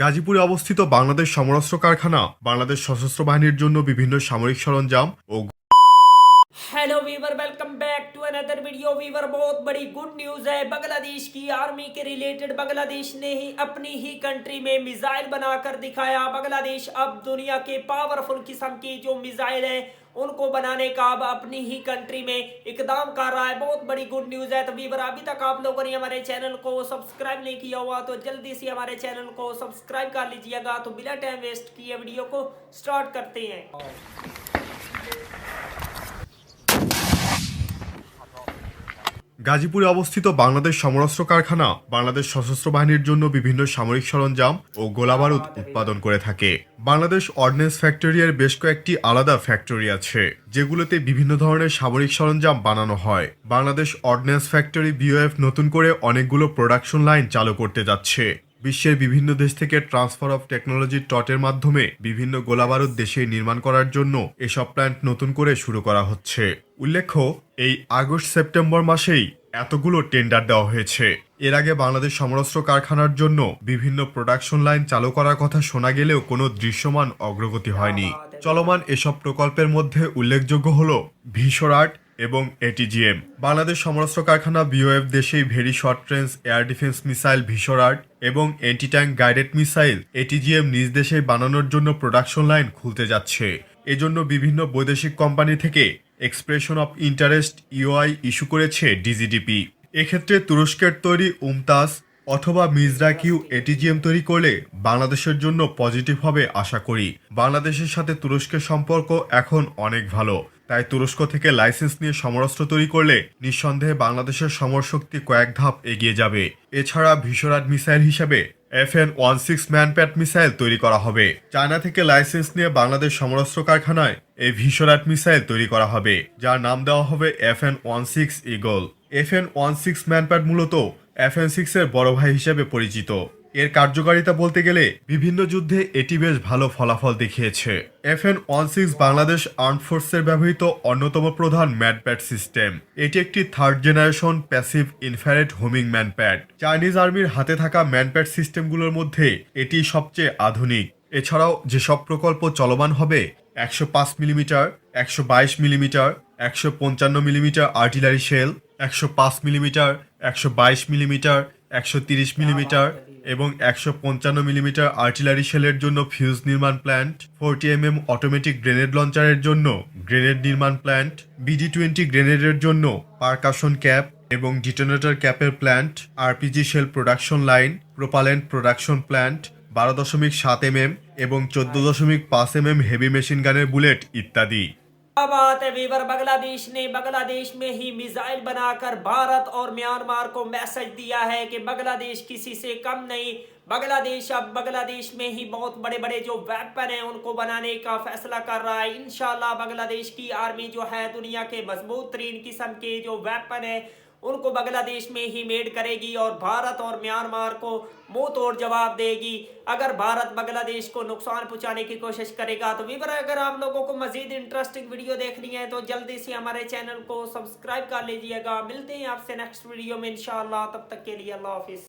গাজীপুরে অবস্থিত বাংলাদেশ সমরাস্ত্র কারখানা বাংলাদেশ সশস্ত্র বাহিনীর জন্য বিভিন্ন সামরিক সরঞ্জাম ও hello viewer welcome back to another video viewer. बहुत बड़ी गुड न्यूज़ है। बांग्लादेश की आर्मी के रिलेटेड बांग्लादेश ने ही अपनी ही कंट्री में मिसाइल बनाकर दिखाया। बांग्लादेश अब दुनिया के पावरफुल किस्म की जो मिसाइल है उनको बनाने का अब अपनी ही कंट्री में इकदाम कर रहा है। बहुत बड़ी गुड न्यूज़ है। तो वीवर अभी तक आप लोगों ने हमारे चैनल को सब्सक्राइब नहीं किया हुआ तो जल्दी से हमारे चैनल को सब्सक्राइब कर लीजिएगा। तो बिना टाइम वेस्ट किए वीडियो को स्टार्ट करते हैं। গাজীপুরে অবস্থিত বাংলাদেশ সমরাস্ত্র কারখানা বাংলাদেশ সশস্ত্র বাহিনীর জন্য বিভিন্ন সামরিক সরঞ্জাম ও গোলাবারুদ উৎপাদন করে থাকে। বাংলাদেশ অর্ডিন্যান্স ফ্যাক্টরি এর বেশ কয়েকটি আলাদা ফ্যাক্টরি আছে যেগুলোতে বিভিন্ন ধরনের সামরিক সরঞ্জাম বানানো হয়। বাংলাদেশ অর্ডিন্যান্স ফ্যাক্টরি বিওএফ নতুন করে অনেকগুলো প্রোডাকশন লাইন চালু করতে যাচ্ছে। বিশ্বের বিভিন্ন দেশ থেকে ট্রান্সফার অফ টেকনোলজি টটের মাধ্যমে বিভিন্ন গোলাবারুদ দেশে নির্মাণ করার জন্য এসব প্ল্যান্ট নতুন করে শুরু করা হচ্ছে। উল্লেখ্য, এই আগস্ট সেপ্টেম্বর মাসেই এতগুলো টেন্ডার দেওয়া হয়েছে। এর আগে বাংলাদেশ সমরাস্ত্র কারখানার জন্য বিভিন্ন প্রোডাকশন লাইন চালু করার কথা শোনা গেলেও কোনো দৃশ্যমান অগ্রগতি হয়নি। চলমান এসব প্রকল্পের মধ্যে উল্লেখযোগ্য হল ভিশরাট এবং এটিজিএম। বাংলাদেশ সমরাস্ত্র কারখানা বিওএফ দেশেই very short range air defence missile ভিশরাট এবং anti tank guided missile ATGM নিজ দেশেই বানানোর জন্য প্রোডাকশন লাইন খুলতে যাচ্ছে। এজন্য বিভিন্ন বৈদেশিক কোম্পানি থেকে expression of interest EOI issue করেছে ডিজিডিপি। এক্ষেত্রে তুরস্কের তৈরি উমতাজ অথবা মিজরা কিউ এটিজিএম তৈরি করলে বাংলাদেশের জন্য পজিটিভ হবে আশা করি। বাংলাদেশের সাথে তুরস্কের সম্পর্ক এখন অনেক ভালো, তাই তুরস্ক থেকে লাইসেন্স নিয়ে সমরাস্ত্র তৈরি করলে নিঃসন্দেহে বাংলাদেশের সমরশক্তি কয়েক ধাপ এগিয়ে যাবে। এছাড়া ভিশরাট মিসাইল হিসেবে FN-16 ম্যানপ্যাড মিসাইল তৈরি করা হবে। চায়না থেকে লাইসেন্স নিয়ে বাংলাদেশ সমরাস্ত্র কারখানায় এই ভিশরাট মিসাইল তৈরি করা হবে, যার নাম দেওয়া হবে FN-16 ইগল। FN-16 ম্যানপ্যাড মূলত FN-6 এর বড় ভাই হিসেবে পরিচিত। এর কার্যকারিতা বলতে গেলে বিভিন্ন যুদ্ধে এটি বেশ ভালো ফলাফল দেখিয়েছে। FN-16 বাংলাদেশ আর্মড ফোর্সের ব্যবহৃত অন্যতম প্রধান ম্যানপ্যাড সিস্টেম। এটি একটি third generation passive infrared homing MANPAD. Chinese আর্মির হাতে থাকা ম্যানপ্যাড সিস্টেমগুলোর মধ্যে এটি সবচেয়ে আধুনিক। এছাড়াও যেসব প্রকল্প চলমান হবে 105 millimetre, 122 millimetre, 155 millimetre artillery shell, 105 millimetre, 122 millimetre, 130 millimetre এবং 155 মিলিমিটার আর্টিলারি শেলের জন্য ফিউজ নির্মাণ প্ল্যান্ট, 40mm অটোমেটিক গ্রেনেড লঞ্চারের জন্য গ্রেনেড নির্মাণ প্ল্যান্ট, BD-20 গ্রেনেডের জন্য পারকাশন ক্যাপ এবং ডিটোনেটর ক্যাপের plant, RPG shell production line, propellant production plant, 12.7mm এবং 14.5mm হেভি মেশিন গানের বুলেট ইত্যাদি। क्या बात है वीवर। बांग्लादेश ने बांग्लादेश में ही मिसाइल बनाकर भारत और म्यांमार को मैसेज दिया है कि बांग्लादेश किसी से कम नहीं। बांग्लादेश अब बांग्लादेश में ही बहुत बड़े बड़े जो वेपन हैं उनको बनाने का फैसला कर रहा है। इंशाल्लाह बांग्लादेश की आर्मी जो है दुनिया के मजबूत तरीन किस्म के जो वेपन है उनको बांग्लादेश में ही मेड करेगी और भारत और म्यांमार को मुंह तोड़ जवाब देगी अगर भारत बांग्लादेश को नुकसान पहुंचाने की कोशिश करेगा। तो वीवर अगर आप लोगों को मजीद इंटरेस्टिंग वीडियो देखनी है तो जल्दी से हमारे चैनल को सब्सक्राइब कर लीजिएगा। मिलते हैं आपसे नेक्स्ट वीडियो में इंशाल्लाह। तब तक के लिए अल्लाह हाफिज।